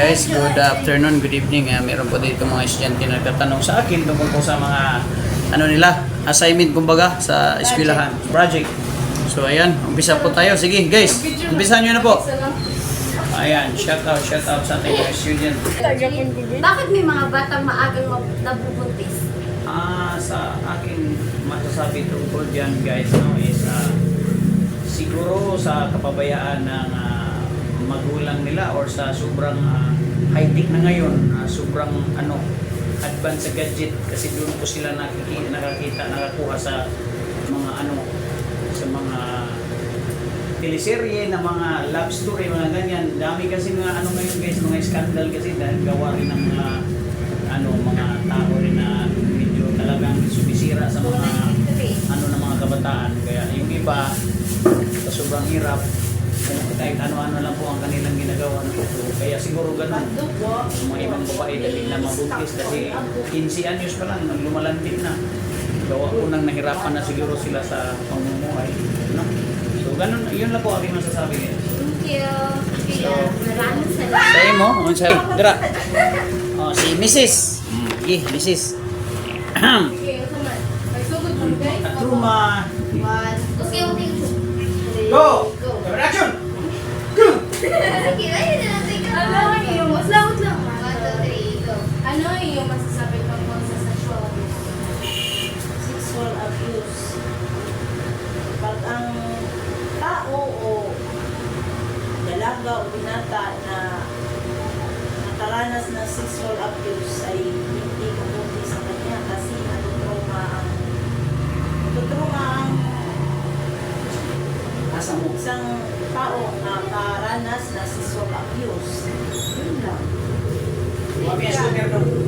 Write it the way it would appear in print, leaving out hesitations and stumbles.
guys, good afternoon, good evening. Meron po dito mga estudyante na nagtatanong sa akin tungkol po sa mga assignment kumbaga sa eskwelahan, project. So ayan, umpisa po tayo. Sige guys, umpisahan nyo na po. Ayan, shout out sa ating mga student. Bakit may mga batang maagang nabubuntis? Sa aking masasabi tungkol dyan guys, no, is siguro sa kapabayaan ng magulang nila or sa sobrang high-tech na ngayon, sobrang advanced sa gadget kasi doon po sila nakakuha sa mga sa mga teleserye na mga love story, mga ganyan. Dami kasi mga ngayon guys, mga scandal kasi dahil gawa rin ng mga mga tao rin na medyo talagang sumisira sa mga ng mga kabataan. Kaya yung iba sa sobrang hirap, kahit ano-ano lang po ang kanilang ginagawa ng ito. Kaya siguro ganun. Yung mga ibang babae dali na mabuntis kasi 15 anyos pa lang, lumalantik na. Gawa unang nahirapan na siguro sila sa pamumuhay. No? So ganun, yun lang po aking masasabi. Thank you. So, Maraming salamat. sa'yo mo, dira. Si Mrs. Mrs. Katruma. Go! Action! Sige, ayun na natin ka. Ano yung masasabi tungkol sa sexual abuse? Sexual abuse. Pag ang tao o dalaga o binata na nakaranas ng sexual abuse ay hindi kumunti sa kanya kasi natutruma ang isang tao na nakaranas na sexual abuse. Yun lang. Mami, eskuter dong.